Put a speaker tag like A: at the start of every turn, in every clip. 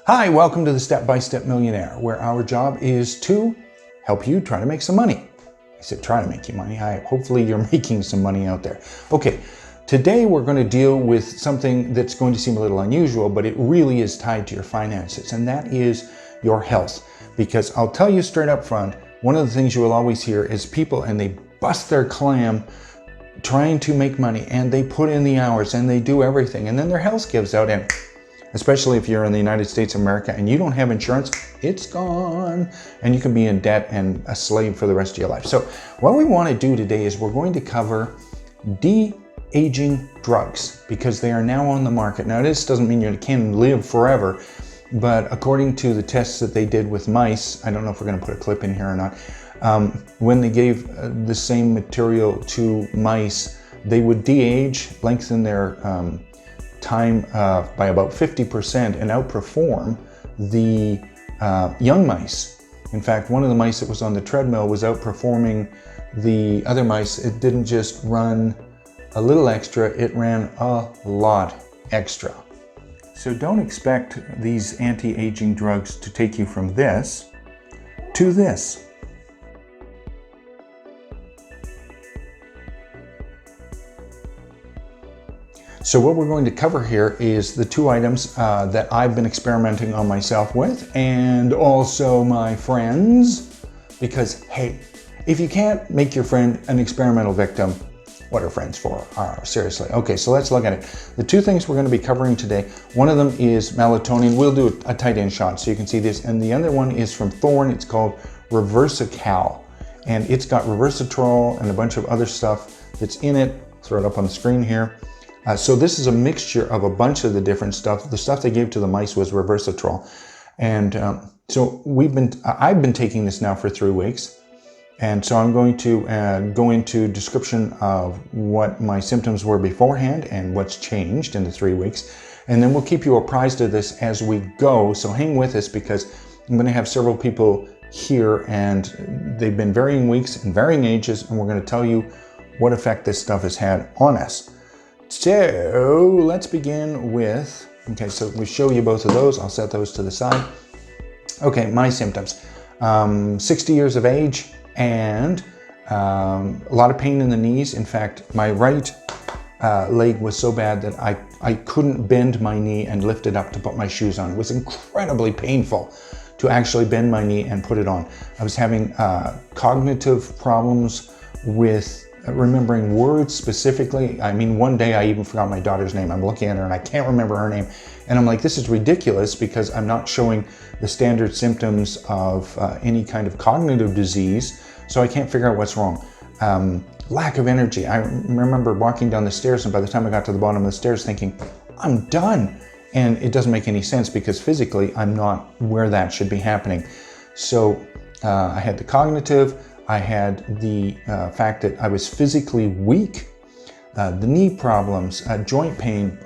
A: Hi, welcome to the Step-by-Step Millionaire, where our job is to help you try to make some money. I said try to make you money. Hopefully you're making some money out there. Okay, today we're going to deal with something that's going to seem a little unusual, but it really is tied to your finances, and that is your health. Because I'll tell you straight up front, one of the things you will always hear is people, and they bust their clam trying to make money, and they put in the hours, and they do everything, and then their health gives out, and especially if you're in the United States of America and you don't have insurance, it's gone. And you can be in debt and a slave for the rest of your life. So what we want to do today is we're going to cover de-aging drugs because they are now on the market. Now this doesn't mean you can live forever, but according to the tests that they did with mice, I don't know if we're going to put a clip in here or not, when they gave the same material to mice, they would de-age, lengthen their time by about 50% and outperform the young mice. In fact, one of the mice that was on the treadmill was outperforming the other mice. It didn't just run a little extra, it ran a lot extra. So don't expect these anti-aging drugs to take you from this to this. So what we're going to cover here is the two items that I've been experimenting on myself with, and also my friends, because hey, if you can't make your friend an experimental victim, what are friends for? Seriously. Okay, so let's look at it. The two things we're going to be covering today, one of them is melatonin. We'll do a tight end shot so you can see this, and the other one is from Thorne. It's called Reversical, and it's got resveratrol and a bunch of other stuff that's in it. Throw it up on the screen here. So this is a mixture of a bunch of the different stuff. The stuff they gave to the mice was resveratrol. And so I've been taking this now for 3 weeks. And so I'm going to go into description of what my symptoms were beforehand and what's changed in the 3 weeks. And then we'll keep you apprised of this as we go. So hang with us because I'm going to have several people here and they've been varying weeks and varying ages. And we're going to tell you what effect this stuff has had on us. So let's begin with, okay, so we show you both of those. I'll set those to the side. Okay, my symptoms. 60 years of age and a lot of pain in the knees. In fact, my right leg was so bad that I couldn't bend my knee and lift it up to put my shoes on. It was incredibly painful to actually bend my knee and put it on. I was having cognitive problems with remembering words specifically. I mean, one day I even forgot my daughter's name. I'm looking at her and I can't remember her name. And I'm like, this is ridiculous because I'm not showing the standard symptoms of any kind of cognitive disease. So I can't figure out what's wrong. Lack of energy. I remember walking down the stairs and by the time I got to the bottom of the stairs thinking, I'm done. And it doesn't make any sense because physically I'm not where that should be happening. So I had the cognitive, I had the fact that I was physically weak, the knee problems, joint pain,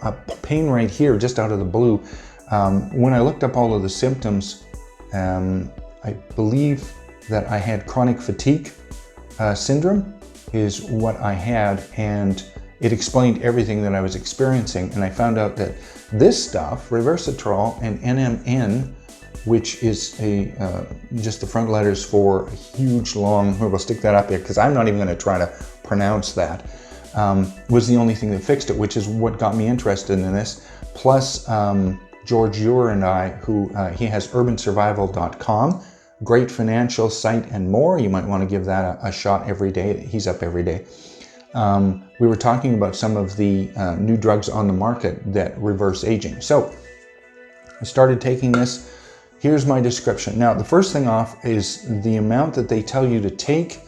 A: pain right here just out of the blue. When I looked up all of the symptoms, I believe that I had chronic fatigue syndrome is what I had, and it explained everything that I was experiencing. And I found out that this stuff, resveratrol and NMN, which is just the front letters for a huge long, we'll stick that up here because I'm not even going to try to pronounce that, was the only thing that fixed it, which is what got me interested in this. Plus George Ewer and I, who he has urbansurvival.com, great financial site and more. You might want to give that a shot every day. He's up every day. We were talking about some of the new drugs on the market that reverse aging. So I started taking this. Here's my description. Now, the first thing off is the amount that they tell you to take.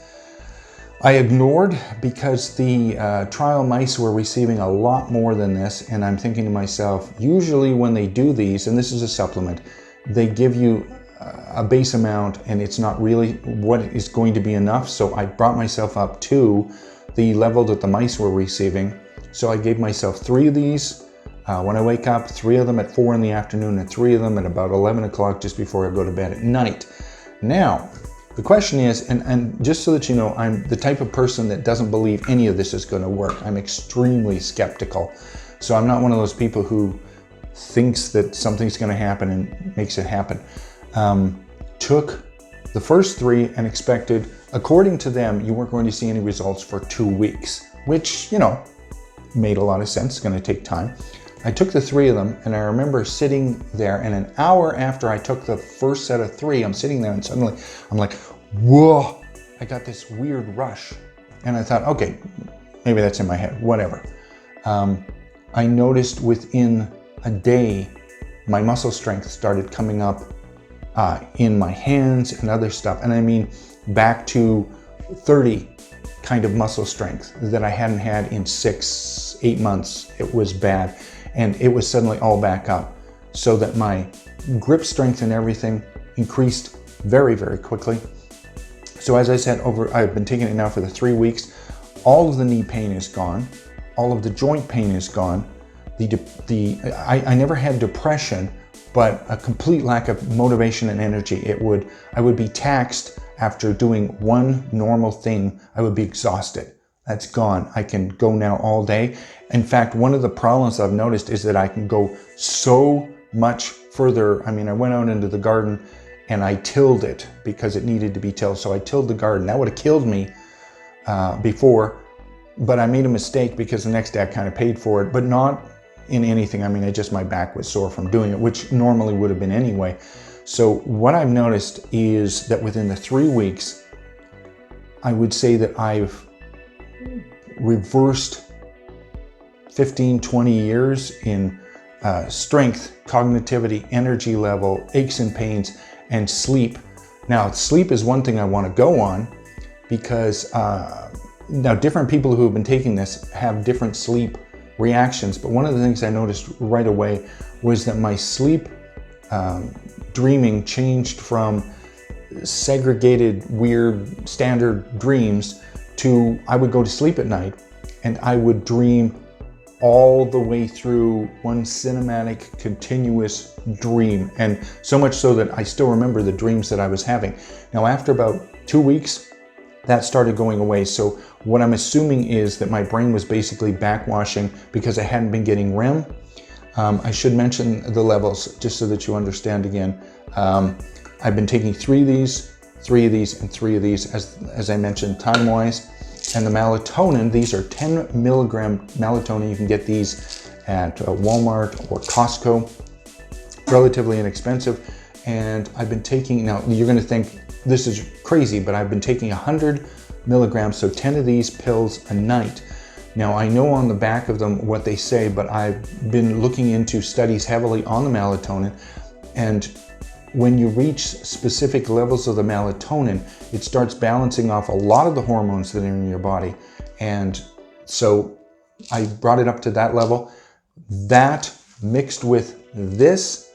A: I ignored because the trial mice were receiving a lot more than this, and I'm thinking to myself, usually when they do these, and this is a supplement, they give you a base amount and it's not really what is going to be enough. So I brought myself up to the level that the mice were receiving. So I gave myself 3 of these. When I wake up, 3 of them at 4 in the afternoon and 3 of them at about 11 o'clock just before I go to bed at night. Now, the question is, and just so that you know, I'm the type of person that doesn't believe any of this is going to work. I'm extremely skeptical. So I'm not one of those people who thinks that something's going to happen and makes it happen. Took the first 3 and expected, according to them, you weren't going to see any results for 2 weeks, which, you know, made a lot of sense. It's going to take time. I took the 3 of them, and I remember sitting there, and an hour after I took the first set of 3, I'm sitting there and suddenly I'm like, whoa, I got this weird rush. And I thought, okay, maybe that's in my head, whatever. I noticed within a day, my muscle strength started coming up in my hands and other stuff. And I mean, back to 30 kind of muscle strength that I hadn't had in 6-8 months. It was bad. And it was suddenly all back up, so that my grip strength and everything increased very, very quickly. So as I said, I've been taking it now for the 3 weeks. All of the knee pain is gone. All of the joint pain is gone. I never had depression, but a complete lack of motivation and energy. I would be taxed after doing one normal thing. I would be exhausted. That's gone. I can go now all day. In fact, one of the problems I've noticed is that I can go so much further. I mean, I went out into the garden and I tilled it because it needed to be tilled. So I tilled the garden. That would have killed me before, but I made a mistake because the next day I kind of paid for it, but not in anything. I mean, my back was sore from doing it, which normally would have been anyway. So what I've noticed is that within the 3 weeks, I would say that I've reversed 15-20 years in strength, cognitivity, energy level, aches and pains, and sleep. Now, sleep is one thing I want to go on because now different people who have been taking this have different sleep reactions, but one of the things I noticed right away was that my sleep dreaming changed from segregated, weird, standard dreams to I would go to sleep at night and I would dream all the way through one cinematic, continuous dream. And so much so that I still remember the dreams that I was having. Now, after about 2 weeks, that started going away. So what I'm assuming is that my brain was basically backwashing because I hadn't been getting REM. I should mention the levels just so that you understand again. I've been taking 3 of these, 3 of these, and 3 of these, as I mentioned, time-wise. And the melatonin, these are 10 milligram melatonin. You can get these at Walmart or Costco, relatively inexpensive. And I've been taking, now you're gonna think this is crazy, but I've been taking 100 milligrams, so 10 of these pills a night. Now I know on the back of them what they say, but I've been looking into studies heavily on the melatonin, and when you reach specific levels of the melatonin, it starts balancing off a lot of the hormones that are in your body. And so I brought it up to that level. That mixed with this,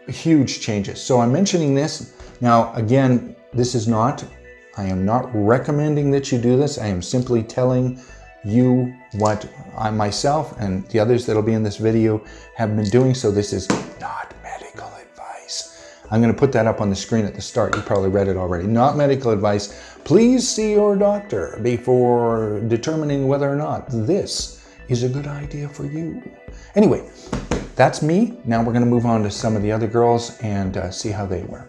A: huge changes. So I'm mentioning this. Now, again, I am not recommending that you do this. I am simply telling you what I myself and the others that'll be in this video have been doing. So this is not medical advice. I'm going to put that up on the screen at the start. You probably read it already. Not medical advice. Please see your doctor before determining whether or not this is a good idea for you. Anyway, that's me. Now we're going to move on to some of the other girls and see how they were.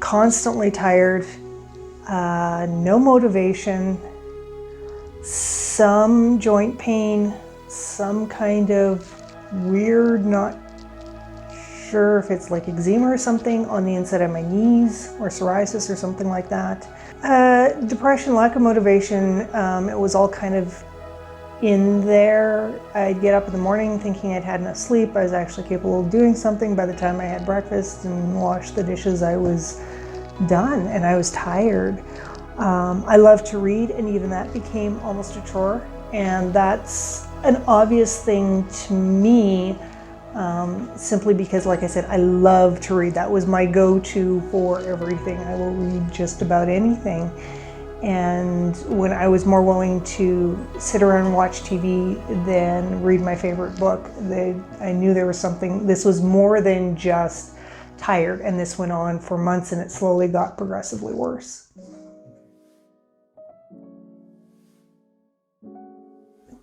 B: Constantly tired, no motivation, some joint pain, some kind of weird, not sure if it's like eczema or something on the inside of my knees or psoriasis or something like that. Depression, lack of motivation, it was all kind of in there. I'd get up in the morning thinking I'd had enough sleep. I was actually capable of doing something. By the time I had breakfast and washed the dishes, I was done and I was tired. I love to read, and even that became almost a chore. And that's an obvious thing to me, simply because, like I said, I love to read. That was my go-to for everything. I will read just about anything. And when I was more willing to sit around and watch TV than read my favorite book, I knew there was something, this was more than just tired, and this went on for months and it slowly got progressively worse.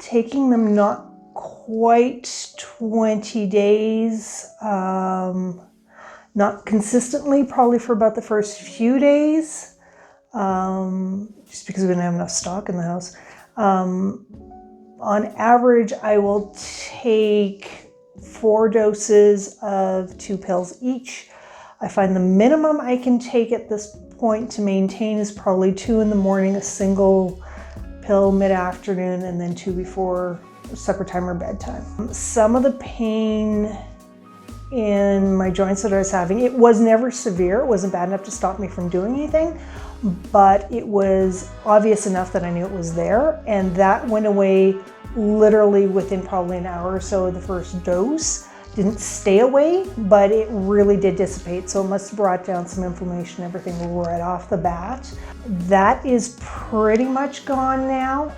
B: taking them not quite 20 days, not consistently, probably for about the first few days, just because we didn't have enough stock in the house. On average, I will take 4 doses of 2 pills each. I find the minimum I can take at this point to maintain is probably 2 in the morning, a single pill mid-afternoon, and then 2 before supper time or bedtime. Some of the pain in my joints that I was having, it was never severe. It wasn't bad enough to stop me from doing anything, but it was obvious enough that I knew it was there, and that went away literally within probably an hour or so of the first dose. Didn't stay away, but it really did dissipate, so it must have brought down some inflammation, everything right off the bat. That is pretty much gone now.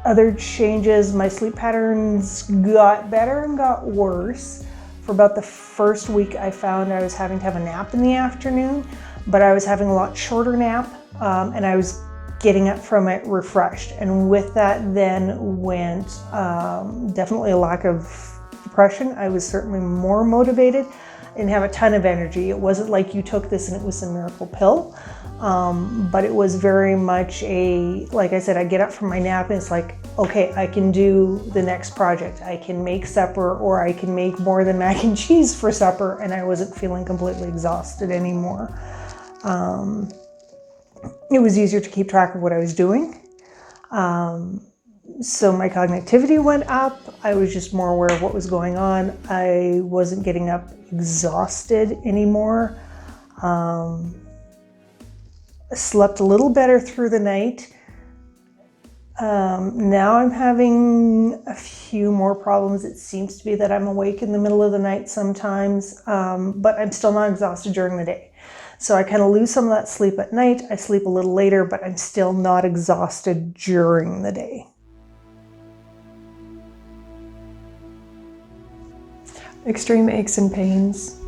B: Other changes, my sleep patterns got better and got worse. For about the first week, I found I was having to have a nap in the afternoon, but I was having a lot shorter nap, and I was getting up from it refreshed. And with that then went definitely a lack of depression. I was certainly more motivated and have a ton of energy. It wasn't like you took this and it was a miracle pill, but it was very much like I said, I get up from my nap and it's like, okay, I can do the next project. I can make supper, or I can make more than mac and cheese for supper, and I wasn't feeling completely exhausted anymore. It was easier to keep track of what I was doing. So my cognitivity went up. I was just more aware of what was going on. I wasn't getting up exhausted anymore. I slept a little better through the night. Now I'm having a few more problems. It seems to be that I'm awake in the middle of the night sometimes, but I'm still not exhausted during the day. So I kind of lose some of that sleep at night. I sleep a little later, but I'm still not exhausted during the day.
C: Extreme aches and pains,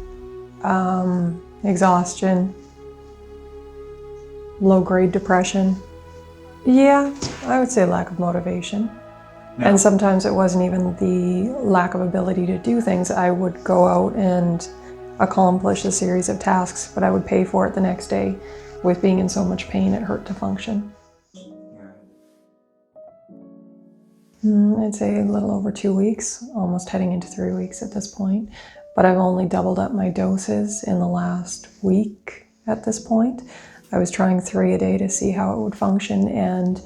C: exhaustion, low-grade depression. Yeah, I would say lack of motivation. No. And sometimes it wasn't even the lack of ability to do things. I would go out and accomplish a series of tasks, but I would pay for it the next day. With being in so much pain, it hurt to function. I'd say a little over 2 weeks, almost heading into 3 weeks at this point. But I've only doubled up my doses in the last week at this point. I was trying 3 a day to see how it would function, and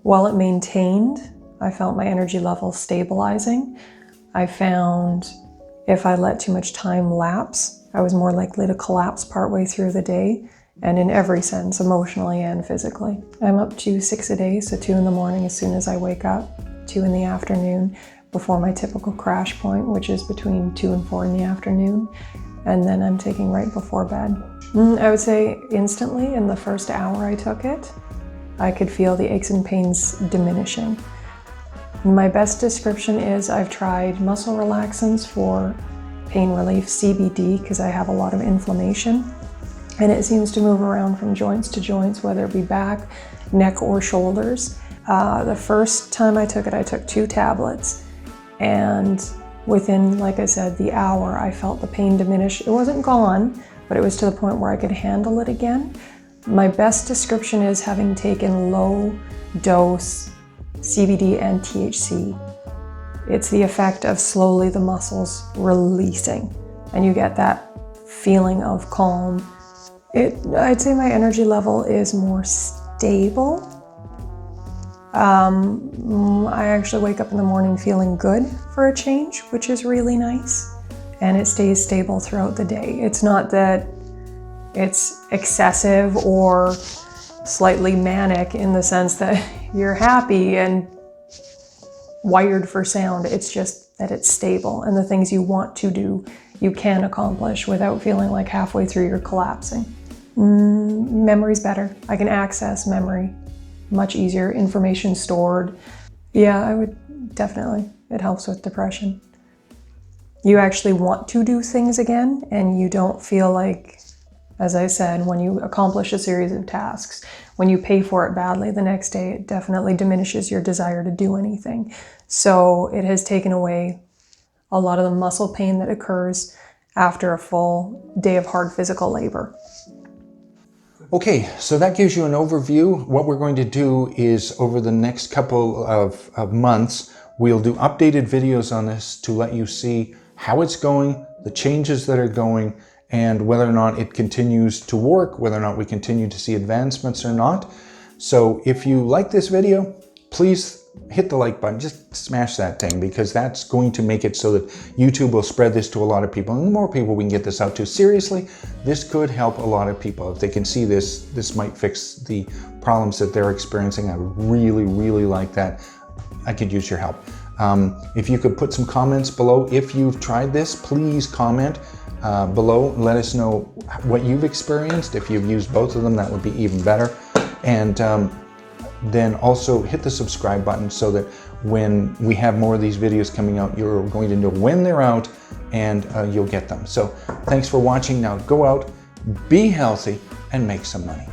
C: while it maintained, I felt my energy level stabilizing. I found if I let too much time lapse, I was more likely to collapse partway through the day, and in every sense, emotionally and physically. I'm up to 6 a day, so 2 in the morning as soon as I wake up, 2 in the afternoon before my typical crash point, which is between 2 and 4 in the afternoon, and then I'm taking right before bed. I would say instantly in the first hour I took it, I could feel the aches and pains diminishing. My best description is I've tried muscle relaxants for pain relief, CBD, because I have a lot of inflammation, and it seems to move around from joints to joints, whether it be back, neck, or shoulders. The first time I took it, I took 2 tablets, and within, like I said, the hour, I felt the pain diminish. It wasn't gone, but it was to the point where I could handle it again. My best description is having taken low dose CBD and THC. It's the effect of slowly the muscles releasing, and you get that feeling of calm. I'd say my energy level is more stable. I actually wake up in the morning feeling good for a change, which is really nice, and it stays stable throughout the day. It's not that it's excessive or slightly manic in the sense that you're happy and wired for sound. It's just that it's stable, and the things you want to do, you can accomplish without feeling like halfway through you're collapsing. Memory's better. I can access memory much easier, information stored. Yeah, I would definitely. It helps with depression. You actually want to do things again, and you don't feel like As I said, when you accomplish a series of tasks, when you pay for it badly the next day, it definitely diminishes your desire to do anything. So it has taken away a lot of the muscle pain that occurs after a full day of hard physical labor.
A: Okay, so that gives you an overview. What we're going to do is over the next couple of months, we'll do updated videos on this to let you see how it's going, the changes that are going, and whether or not it continues to work, whether or not we continue to see advancements or not. So if you like this video, please hit the like button, just smash that thing, because that's going to make it so that YouTube will spread this to a lot of people, and the more people we can get this out to. Seriously, this could help a lot of people. If they can see this, this might fix the problems that they're experiencing. I really, really like that. I could use your help. If you could put some comments below, if you've tried this, please comment below. Let us know what you've experienced. If you've used both of them, that would be even better. And then also hit the subscribe button so that when we have more of these videos coming out, you're going to know when they're out, and you'll get them. So thanks for watching. Now go out, be healthy, and make some money.